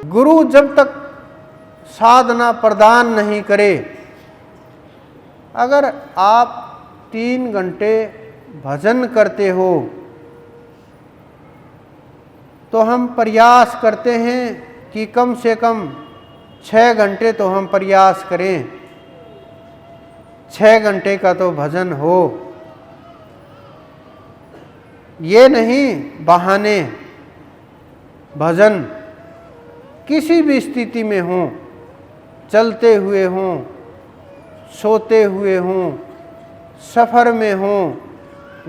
गुरु जब तक साधना प्रदान नहीं करे, अगर आप 3 घंटे भजन करते हो तो हम प्रयास करते हैं कि कम से कम 6 घंटे तो हम प्रयास करें, 6 घंटे का तो भजन हो। ये नहीं बहाने, भजन किसी भी स्थिति में हो, चलते हुए हों, सोते हुए हों, सफ़र में हों,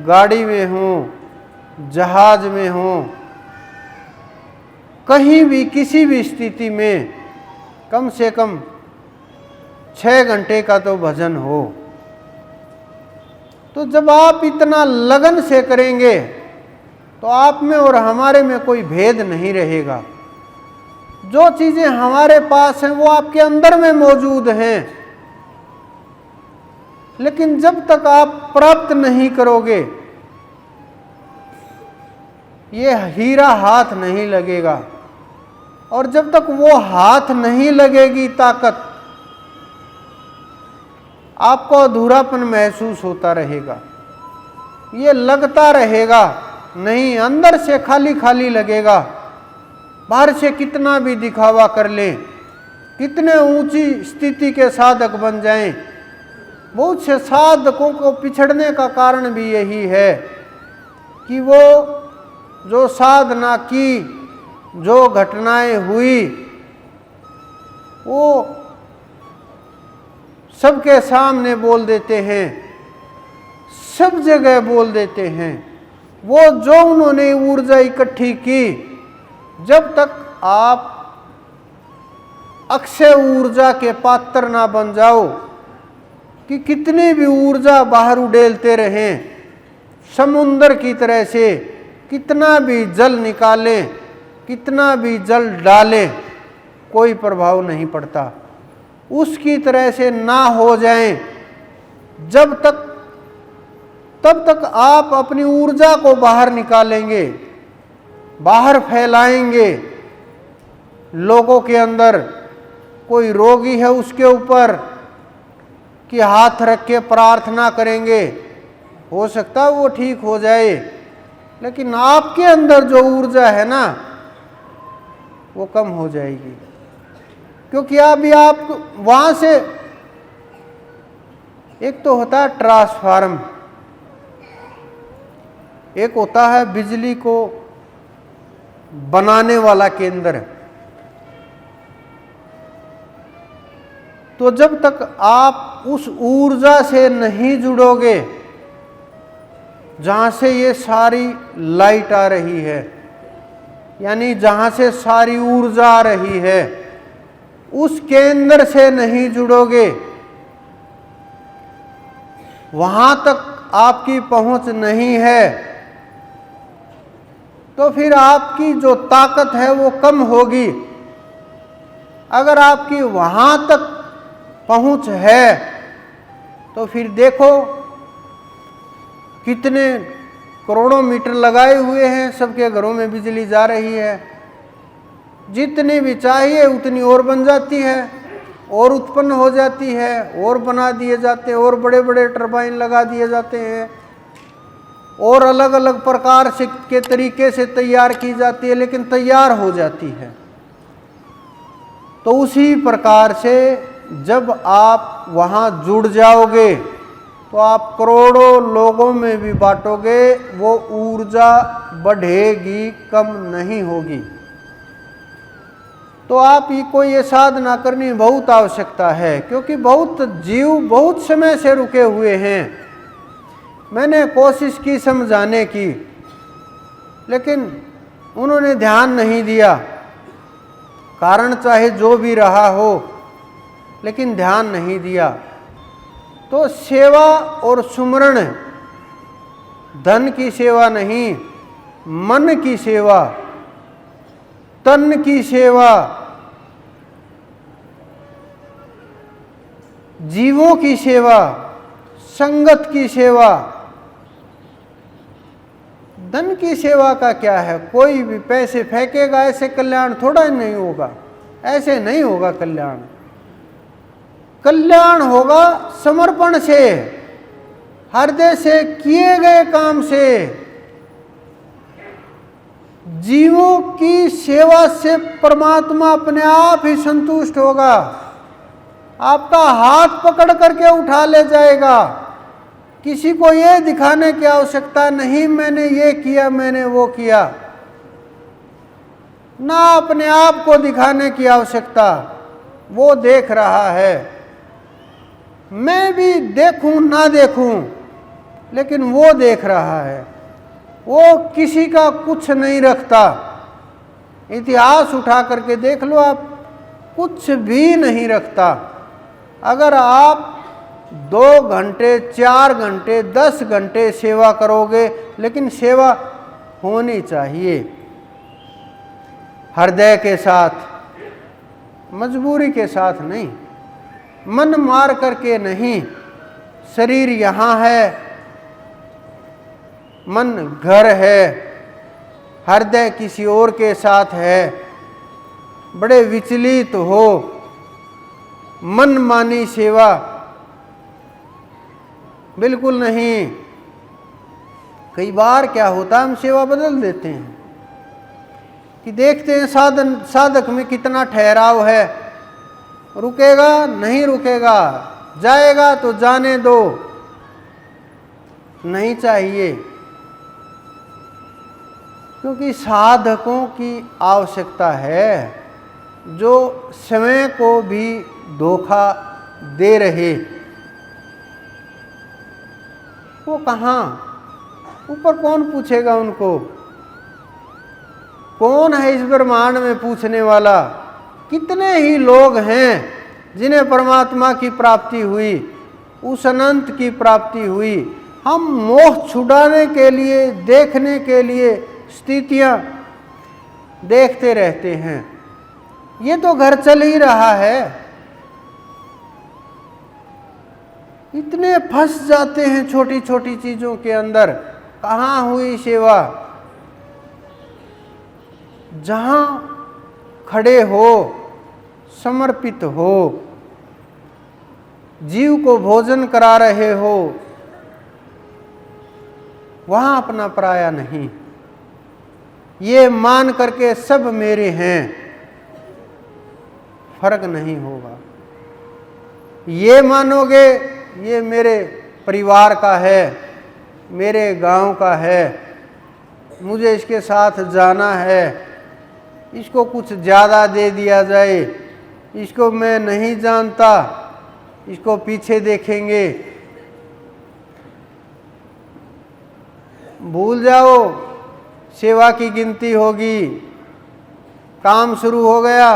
गाड़ी में हों, जहाज में हों, कहीं भी किसी भी स्थिति में कम से कम 6 घंटे का तो भजन हो। तो जब आप इतना लगन से करेंगे तो आप में और हमारे में कोई भेद नहीं रहेगा। जो चीज़ें हमारे पास हैं वो आपके अंदर में मौजूद हैं, लेकिन जब तक आप प्राप्त नहीं करोगे ये हीरा हाथ नहीं लगेगा। और जब तक वो हाथ नहीं लगेगी ताकत, आपको अधूरापन महसूस होता रहेगा, ये लगता रहेगा नहीं, अंदर से खाली खाली लगेगा। बाहर से कितना भी दिखावा कर लें, कितने ऊंची स्थिति के साधक बन जाएं, बहुत से साधकों को पिछड़ने का कारण भी यही है कि वो जो साधना की, जो घटनाएं हुई, वो सबके सामने बोल देते हैं, सब जगह बोल देते हैं। वो जो उन्होंने ऊर्जा इकट्ठी की, जब तक आप अक्षय ऊर्जा के पात्र ना बन जाओ कि कितनी भी ऊर्जा बाहर उड़ेलते रहें, समुंदर की तरह से कितना भी जल निकालें, कितना भी जल डालें, कोई प्रभाव नहीं पड़ता। उसकी तरह से ना हो जाएं, जब तक तब तक आप अपनी ऊर्जा को बाहर निकालेंगे, बाहर फैलाएंगे। लोगों के अंदर कोई रोगी है, उसके ऊपर कि हाथ रख के प्रार्थना करेंगे, हो सकता है वो ठीक हो जाए, लेकिन आपके अंदर जो ऊर्जा है ना वो कम हो जाएगी, क्योंकि अभी आप वहाँ से, एक तो होता है ट्रांसफार्म, एक होता है बिजली को बनाने वाला केंद्र। तो जब तक आप उस ऊर्जा से नहीं जुड़ोगे जहाँ से ये सारी लाइट आ रही है, यानी जहाँ से सारी ऊर्जा आ रही है, उस केंद्र से नहीं जुड़ोगे, वहाँ तक आपकी पहुँच नहीं है, तो फिर आपकी जो ताकत है वो कम होगी। अगर आपकी वहाँ तक पहुँच है तो फिर देखो कितने करोड़ों मीटर लगाए हुए हैं, सबके घरों में बिजली जा रही है, जितनी भी चाहिए उतनी और बन जाती है, और उत्पन्न हो जाती है, और बना दिए जाते हैं, और बड़े बड़े टरबाइन लगा दिए जाते हैं, और अलग अलग प्रकार से के तरीके से तैयार की जाती है, लेकिन तैयार हो जाती है। तो उसी प्रकार से जब आप वहाँ जुड़ जाओगे तो आप करोड़ों लोगों में भी बांटोगे, वो ऊर्जा बढ़ेगी, कम नहीं होगी। तो आप को ये साधना करनी बहुत आवश्यकता है, क्योंकि बहुत जीव बहुत समय से रुके हुए हैं। मैंने कोशिश की समझाने की, लेकिन उन्होंने ध्यान नहीं दिया, कारण चाहे जो भी रहा हो, लेकिन ध्यान नहीं दिया। तो सेवा और सुमरण, धन की सेवा नहीं, मन की सेवा, तन की सेवा, जीवों की सेवा, संगत की सेवा। धन की सेवा का क्या है, कोई भी पैसे फेंकेगा ऐसे कल्याण थोड़ा ही नहीं होगा। ऐसे नहीं होगा कल्याण। कल्याण होगा समर्पण से, हृदय से किए गए काम से। जीवों की सेवा से परमात्मा अपने आप ही संतुष्ट होगा, आपका हाथ पकड़ करके उठा ले जाएगा। किसी को ये दिखाने की आवश्यकता नहीं मैंने ये किया, मैंने वो किया, ना अपने आप को दिखाने की आवश्यकता। वो देख रहा है, मैं भी देखूं ना देखूं, लेकिन वो देख रहा है। वो किसी का कुछ नहीं रखता। इतिहास उठा करके देख लो आप, कुछ भी नहीं रखता। अगर आप 2 घंटे, 4 घंटे, 10 घंटे सेवा करोगे, लेकिन सेवा होनी चाहिए हृदय के साथ, मजबूरी के साथ नहीं, मन मार करके नहीं। शरीर यहाँ है, मन घर है, हृदय किसी और के साथ है। बड़े विचलित हो, मनमानी सेवा बिल्कुल नहीं। कई बार क्या होता है, हम सेवा बदल देते हैं कि देखते हैं साधक में कितना ठहराव है, रुकेगा नहीं रुकेगा, जाएगा तो जाने दो। नहीं चाहिए, क्योंकि साधकों की आवश्यकता है जो समय को भी धोखा दे रहे। वो कहाँ, ऊपर कौन पूछेगा उनको? कौन है इस ब्रह्मांड में पूछने वाला? कितने ही लोग हैं जिन्हें परमात्मा की प्राप्ति हुई, उस अनंत की प्राप्ति हुई। हम मोह छुड़ाने के लिए, देखने के लिए स्थितियां देखते रहते हैं। ये तो घर चल ही रहा है। इतने फंस जाते हैं छोटी छोटी चीजों के अंदर। कहाँ हुई सेवा? जहां खड़े हो, समर्पित हो, जीव को भोजन करा रहे हो, वहां अपना पराया नहीं। ये मान करके सब मेरे हैं, फर्क नहीं होगा। ये मानोगे ये मेरे परिवार का है, मेरे गांव का है, मुझे इसके साथ जाना है, इसको कुछ ज़्यादा दे दिया जाए, इसको मैं नहीं जानता, इसको पीछे देखेंगे। भूल जाओ, सेवा की गिनती होगी। काम शुरू हो गया,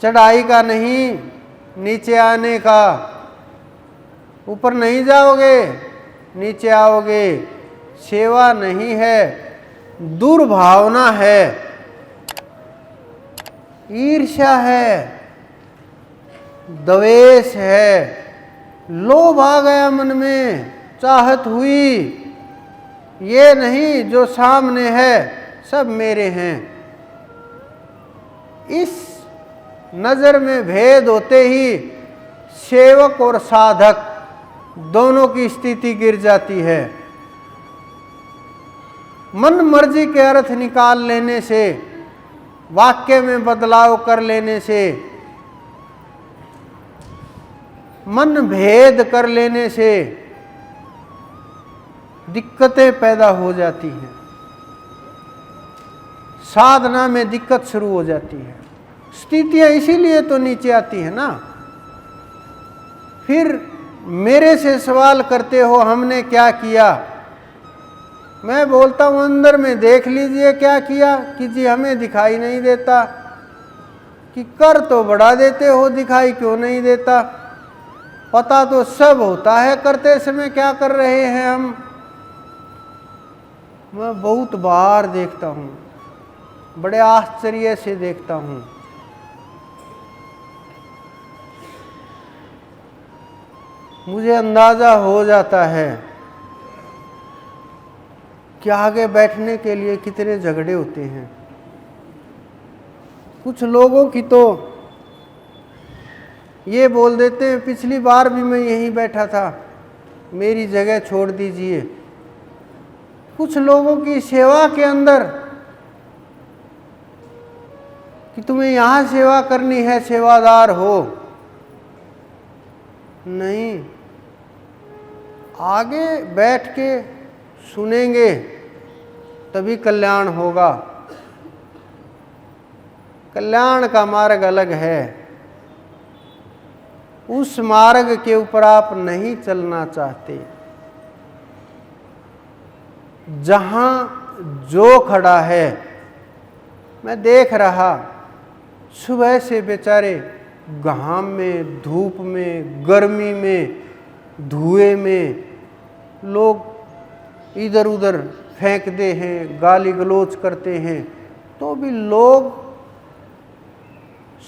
चढ़ाई का नहीं, नीचे आने का। ऊपर नहीं जाओगे, नीचे आओगे। सेवा नहीं है, दुर्भावना है, ईर्ष्या है, द्वेष है, लोभ आ गया मन में, चाहत हुई। ये नहीं, जो सामने है सब मेरे हैं। इस नजर में भेद होते ही सेवक और साधक दोनों की स्थिति गिर जाती है। मन मर्जी के अर्थ निकाल लेने से, वाक्य में बदलाव कर लेने से, मन भेद कर लेने से दिक्कतें पैदा हो जाती हैं। साधना में दिक्कत शुरू हो जाती है। स्थितियां इसीलिए तो नीचे आती है ना। फिर मेरे से सवाल करते हो हमने क्या किया। मैं बोलता हूं अंदर में देख लीजिए क्या किया, कि जी हमें दिखाई नहीं देता। कि कर तो बढ़ा देते हो, दिखाई क्यों नहीं देता? पता तो सब होता है करते समय क्या कर रहे हैं हम। मैं बहुत बार देखता हूं, बड़े आश्चर्य से देखता हूं। मुझे अंदाजा हो जाता है कि आगे बैठने के लिए कितने झगड़े होते हैं। कुछ लोगों की तो ये बोल देते हैं, पिछली बार भी मैं यहीं बैठा था, मेरी जगह छोड़ दीजिए। कुछ लोगों की सेवा के अंदर कि तुम्हें यहाँ सेवा करनी है, सेवादार हो, नहीं, आगे बैठ के सुनेंगे तभी कल्याण होगा। कल्याण का मार्ग अलग है, उस मार्ग के ऊपर आप नहीं चलना चाहते। जहां जो खड़ा है, मैं देख रहा, सुबह से बेचारे घाम में, धूप में, गर्मी में, धुएं में लोग इधर उधर फेंकते हैं, गाली गलौज करते हैं, तो भी लोग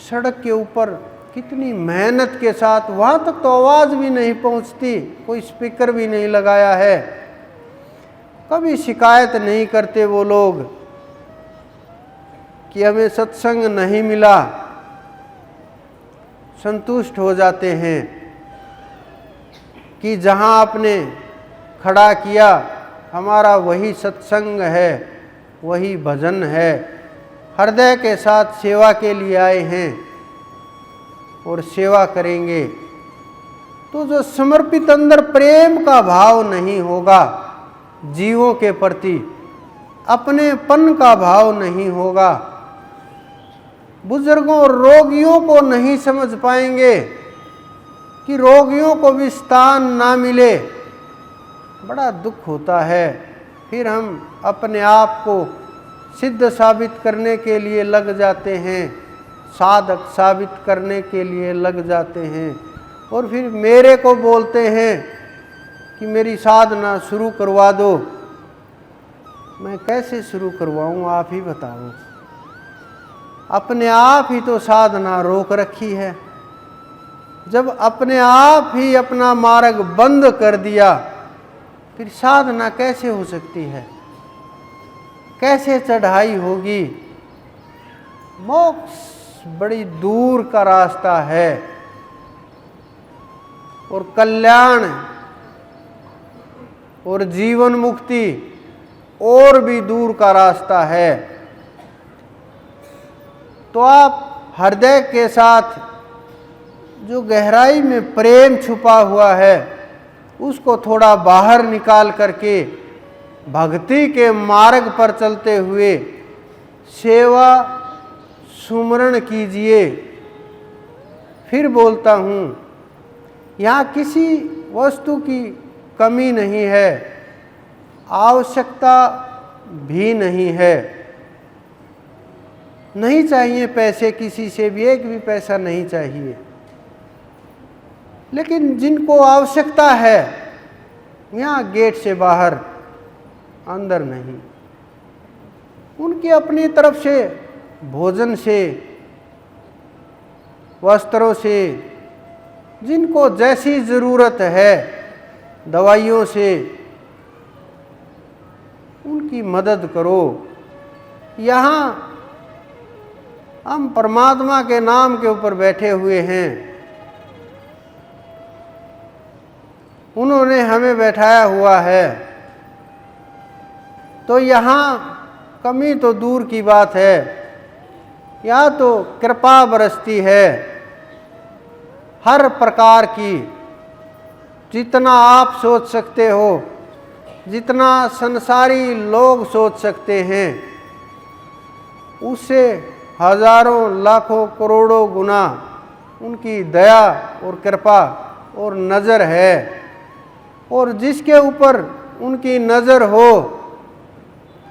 सड़क के ऊपर कितनी मेहनत के साथ, वहाँ तक तो आवाज़ भी नहीं पहुँचती, कोई स्पीकर भी नहीं लगाया है, कभी शिकायत नहीं करते वो लोग कि हमें सत्संग नहीं मिला, संतुष्ट हो जाते हैं कि जहाँ आपने खड़ा किया हमारा वही सत्संग है, वही भजन है, हृदय के साथ सेवा के लिए आए हैं और सेवा करेंगे। तो जो समर्पित अंदर प्रेम का भाव नहीं होगा, जीवों के प्रति अपनेपन का भाव नहीं होगा, बुजुर्गों और रोगियों को नहीं समझ पाएंगे कि रोगियों को भी स्थान ना मिले, बड़ा दुख होता है। फिर हम अपने आप को सिद्ध साबित करने के लिए लग जाते हैं, साधक साबित करने के लिए लग जाते हैं, और फिर मेरे को बोलते हैं कि मेरी साधना शुरू करवा दो। मैं कैसे शुरू करवाऊँ, आप ही बताओ। अपने आप ही तो साधना रोक रखी है। जब अपने आप ही अपना मार्ग बंद कर दिया, फिर साधना कैसे हो सकती है, कैसे चढ़ाई होगी। मोक्ष बड़ी दूर का रास्ता है और कल्याण और जीवन मुक्ति और भी दूर का रास्ता है। तो आप हृदय के साथ जो गहराई में प्रेम छुपा हुआ है, उसको थोड़ा बाहर निकाल करके भक्ति के मार्ग पर चलते हुए सेवा सुमरण कीजिए। फिर बोलता हूँ, यहाँ किसी वस्तु की कमी नहीं है, आवश्यकता भी नहीं है, नहीं चाहिए पैसे किसी से भी, एक भी पैसा नहीं चाहिए। लेकिन जिनको आवश्यकता है, यहाँ गेट से बाहर, अंदर नहीं, उनकी अपनी तरफ से, भोजन से, वस्त्रों से, जिनको जैसी ज़रूरत है, दवाइयों से, उनकी मदद करो। यहाँ हम परमात्मा के नाम के ऊपर बैठे हुए हैं, उन्होंने हमें बैठाया हुआ है, तो यहाँ कमी तो दूर की बात है, यहाँ तो कृपा बरसती है हर प्रकार की। जितना आप सोच सकते हो, जितना संसारी लोग सोच सकते हैं, उससे हजारों लाखों करोड़ों गुना उनकी दया और कृपा और नज़र है। और जिसके ऊपर उनकी नज़र हो,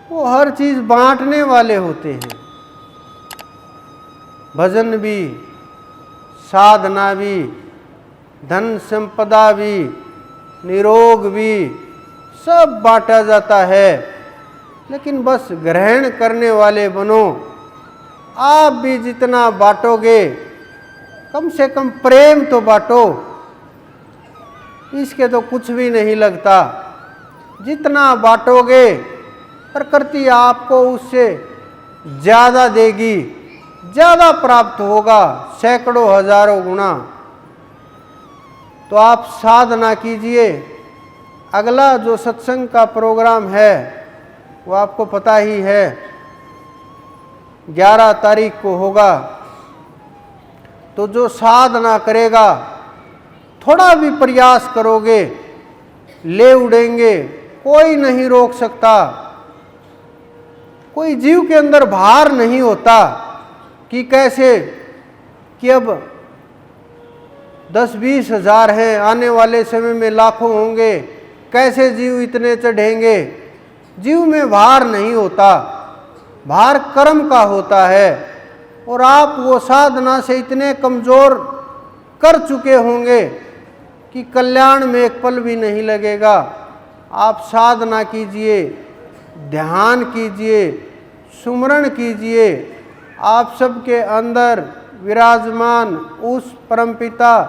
वो हर चीज़ बांटने वाले होते हैं। भजन भी, साधना भी, धन संपदा भी, निरोग भी, सब बांटा जाता है। लेकिन बस ग्रहण करने वाले बनो। आप भी जितना बांटोगे, कम से कम प्रेम तो बांटो, इसके तो कुछ भी नहीं लगता। जितना बांटोगे, प्रकृति आपको उससे ज़्यादा देगी। ज़्यादा प्राप्त होगा, सैकड़ों हजारों गुना। तो आप साधना कीजिए। अगला जो सत्संग का प्रोग्राम है वो आपको पता ही है, 11 तारीख को होगा। तो जो साधना करेगा, थोड़ा भी प्रयास करोगे, ले उड़ेंगे, कोई नहीं रोक सकता। कोई जीव के अंदर भार नहीं होता कि कैसे कि अब 10-20 हजार हैं, आने वाले समय में लाखों होंगे, कैसे जीव इतने चढ़ेंगे। जीव में भार नहीं होता, भार कर्म का होता है। और आप वो साधना से इतने कमजोर कर चुके होंगे कि कल्याण में एक पल भी नहीं लगेगा। आप साधना कीजिए, ध्यान कीजिए, सुमरण कीजिए। आप सबके अंदर विराजमान उस परमपिता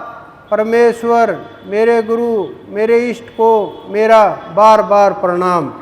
परमेश्वर, मेरे गुरु, मेरे इष्ट को मेरा बार बार प्रणाम।